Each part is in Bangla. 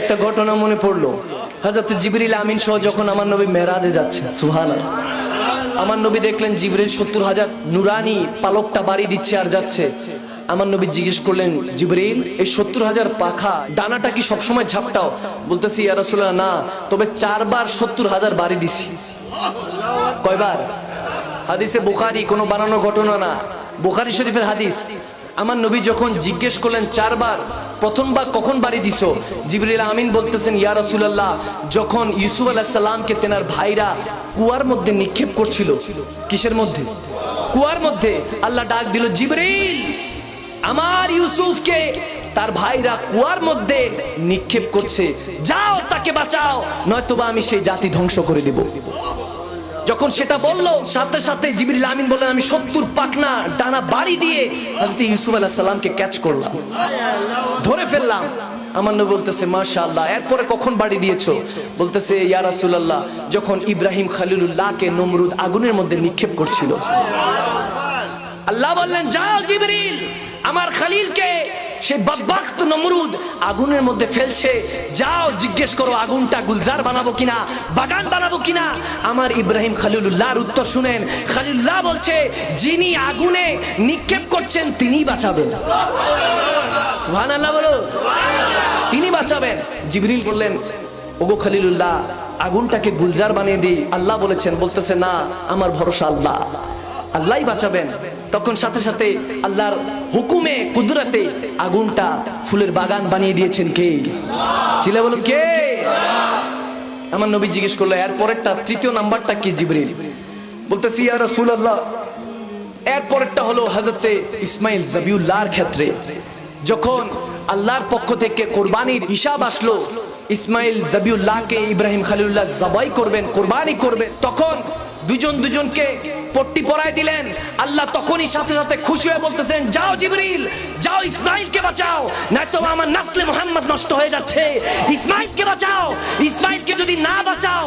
একটা ঘটনা মনে পড়লো। হযরত জিবরিল আমিন সহ যখন আমার নবী মেরাজে যাচ্ছেন, সুবহানাল্লাহ, আমার নবী দেখলেন জিবরিল 70,000 নুরানি পালকটা বাড়ি দিচ্ছে আর যাচ্ছে। আমার নবী জিজ্ঞেস করলেন, জিবরিল এই 70,000 পাখা ডানাটা কি সবসময় ঝাপটাও? বলতেছি, ইয়া রাসূলুল্লাহ না, তবে 4 বার 70,000 বাড়ি দিছি। কয়বার? হাদিসে বুখারী, কোনো বানানো ঘটনা না, বুখারী শরীফের হাদিস। আমার নবী যখন জিজ্ঞেস করলেন 4 বার, প্রথমবার কখন বাড়ি দিছো? জিবরিল আমিন বলতেছেন, ইয়া রাসূলুল্লাহ, যখন ইউসুফ আলাইহিস সালামকে তেনার ভাইরা কুয়ার মধ্যে নিক্ষেপ করছিল। কিসের মধ্যে? কুয়ার মধ্যে। আল্লাহ ডাক দিল, জিবরিল, আমার ইউসুফকে তার ভাইরা কুয়ার মধ্যে নিক্ষেপ করছে, যাও তাকে বাঁচাও, নয়তোবা আমি সেই জাতি ধ্বংস করে দেব। যখন সেটা বললো, সাথে সাথে জিবরিল আমিন বললেন, আমি 70 পাখনা ডানা বাড়ি দিয়ে হযরত ইউসুফ আলাইহিস সালামকে ক্যাচ করলাম, ধরে ফেললাম। আমার নবী বলতেছে, মাশাআল্লাহ। এরপরে কখন বাড়ি দিয়েছো? বলতেছে, ইয়া রাসূলুল্লাহ, যখন ইব্রাহিম খলিলুল্লাহকে নমরুদ আগুনের মধ্যে নিক্ষেপ করছিল। আল্লাহ বললেন, যাও জিবরিল, আমার খলিলকে সেই বদবখত নমরুদ আগুনের মধ্যে ফেলছে, যাও জিজ্ঞেস করো আগুনটা গুলজার বানাবো কিনা, বাগান বানাবো কিনা। আমার ইব্রাহিম খলিলুল্লাহর উত্তর শুনেন, খলিলুল্লাহ বলছে, যিনি আগুনে নিক্ষেপ করছেন তিনিই বাঁচাবেন। সুবহানাল্লাহ বলো, তিনি বাঁচাবেন। জিবরিল বললেন, ওগো খলিলুল্লাহ, আগুনটাকে গুলজার বানিয়ে দিই। আল্লাহ বলেছেন, বলতেছে, না, আমার ভরসা আল্লাহ, আল্লাহই বাঁচাবেন। তখন সাথে সাথে আল্লাহর হুকুমে কুদরতে আগুনটা ফুলের বাগান বানিয়ে দিয়েছেন কে? চিল্লা বলো, কে? আমার নবী জিজ্ঞেস করলো, এর পরেরটা, তৃতীয় নাম্বারটা কি? জিবরিল বলতেছি, ইয়া রাসূলুল্লাহ, এর পরেরটা হলো হযরতে ইসমাইল যাবিউল্লাহর ক্ষেত্রে। যখন আল্লাহর পক্ষ থেকে কোরবানির হিসাব আসলো, ইসমাইল যাবিউল্লাহকে ইব্রাহিম খলিলুল্লাহ জবাই করবেন, কোরবানি করবেন, তখন দুজন দুজনকে পট্টি পরায় দিলেন। আল্লাহ তখনই সাথে সাথে খুশি হয়ে বলতেছেন, যাও জিবরিল, যাও ইসমাইলকে বাঁচাও, নয়তো আমার নাসলে মুহাম্মদ নষ্ট হয়ে যাচ্ছে। ইসমাইলকে বাঁচাও। ইসমাইলকে যদি না বাঁচাও,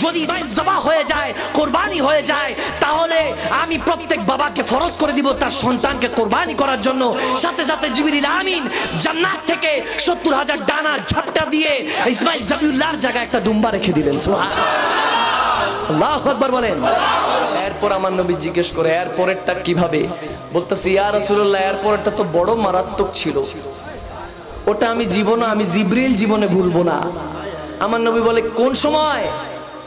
যদি ইসমাইল জবাহ হয়ে যায়, কোরবানি হয়ে যায়, তাহলে আমি প্রত্যেক বাবাকে ফরজ করে দিব তার সন্তানকে কোরবানি করার জন্য। সাথে সাথে জিবরিল আমিন জান্নাত থেকে 70,000 ডানা ঝাপটা দিয়ে ইসমাইল যাবিউল্লাহর জায়গায় একটা দুম্বা রেখে দিলেন। সুবহানাল্লাহ, আল্লাহু আকবার বলেন। এরপর আমার নবী জিজ্ঞেস করে, এর পরেরটা কিভাবে? বলতেছি, ইয়া রাসূলুল্লাহ, এর পরেরটা তো বড় মারাত্মক ছিল, ওটা আমি জিবরিল জীবনে ভুলবো না। আমার নবী বলে, কোন সময়?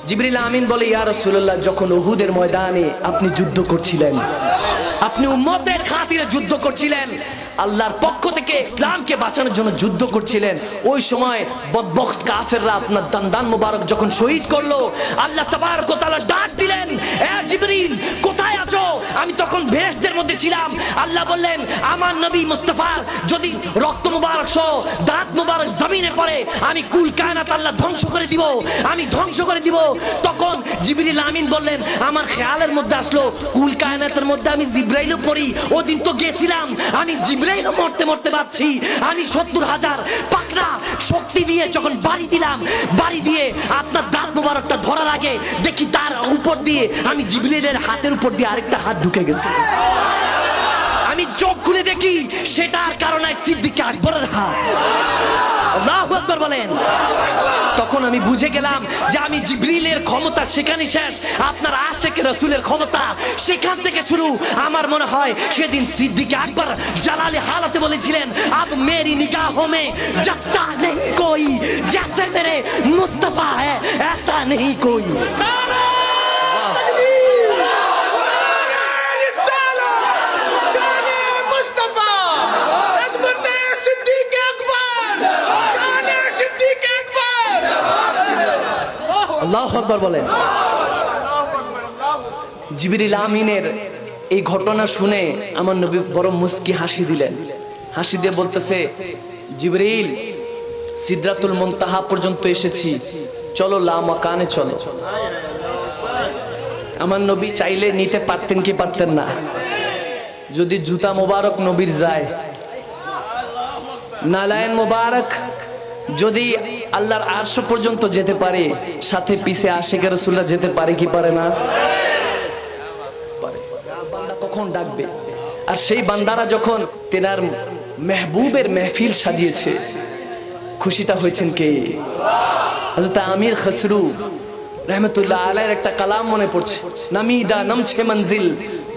জিবরিল আমিন বলে, ইয়া রাসূলুল্লাহ, যখন উহুদের ময়দানে আপনি যুদ্ধ করছিলেন, আপনি উম্মতের খাতিরে যুদ্ধ করছিলেন, আল্লাহর পক্ষ থেকে ইসলামকে বাঁচানোর জন্য যুদ্ধ করছিলেন। ওই সময় বদবখত কাফেররা আপনার দান্দান মুবারক যখন শহীদ করলো, আল্লাহ তাবারক ওয়া তাআলা ডাক দিলেন, এ জিবরিল, কোথায় আছো? আমি তখন বেহেশতের মধ্যে ছিলাম। আল্লাহ বললেন, আমার নবী মুস্তাফার যদি রক্ত মুবারক সহ দাঁত মুবারক জমিনে পড়ে, আমি কুল কায়নাত আল্লাহ ধ্বংস করে দিব, আমি ধ্বংস করে দিব। তখন জিবরিল আমিন বললেন, আমার খেয়ালের মধ্যে আসলো, কুল কায়নাতের মধ্যে আমি জিবরাইলও পড়ি, ওদিন তো গেছিলাম, আমি জিবরাইলও মরতে মরতে পাচ্ছি। আমি 70,000 পাকড়া শক্তি দিয়ে যখন বাড়ি দিলাম, বাড়ি দিয়ে আপনার দাঁত মুবারকটা ধরার আগে দেখি তার উপর দিয়ে আমি জিবরাইলের হাতের উপর দিয়ে আরেকটা হাত ঢুকে গেছে। আমি চোখ খুলে দেখি, সেটার কারণে সিদ্দিক আকবরের হাত। আল্লাহু আকবার বলেন। তখন আমি বুঝে গেলাম যে আমি জিবরিলের ক্ষমতা সেখানে শেষ, আপনার আশিকে রাসূলের ক্ষমতা সেখান থেকে শুরু। আমার মনে হয় সেদিন সিদ্দিক আকবর জালালে হালাতে বলেছিলেন, আব মেরি নিগাহোं में जचता नहीं कोई जैसे मेरे मुस्तफा है ऐसा नहीं कोई। আল্লাহু আকবার বলেন। জিবরিল আমিনের এই ঘটনা শুনে আমার নবী বড় মুস্কি হাসি দিলেন। হাসি দিয়ে বলতেছে, জিবরিল, সিদরাতুল মুনতাহা পর্যন্ত এসেছি, চলো লা মাকানে চলো। আমার নবী চাইলে নিতে পারতেন কি পারতেন না? যদি জুতা মোবারক নবীর যায়, নালায়েন মোবারক যদি আল্লাহর আরশ পর্যন্ত যেতে পারে, সাথে পিছে আশিকে রাসূলুল্লাহ যেতে পারে কি পারে না? বান্দা কখন ডাকবে? আর সেই বান্দারা যখন তেনার মেহবুবের মেহফিল সাজিয়েছে, খুশিটা হয়েছেন কে? হযরত আমির খসরু रहमतुल्लाह अलैह একটা কালাম মনে পড়ছে, নামিদা নমছে মঞ্জিল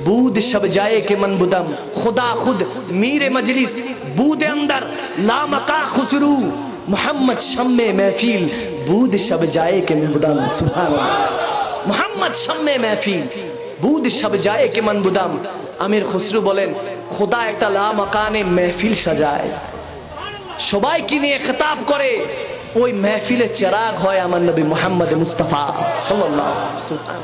বুদ সব যায় কে মন বুদম খুদা খুদ মীরে মজলিস বুদে अंदर ला मका खुसरू मोहम्मद शम्मे महफिल बुद सब जाए के मन बुदम। सुभान अल्लाह, मोहम्मद शम्मे महफिल বুদ সব যায় কে মন বুদম। আমির খসরু বলেন খোদা একটা লা মাকানে মেহফিল সাজায়, সবাইকে নিয়ে খেতাব করে, ওই মেহফিলের চেরাগ হয় আমার নবী মুহাম্মদ মুস্তাফা সাল্লাল্লাহু আলাইহি ওয়াসাল্লাম।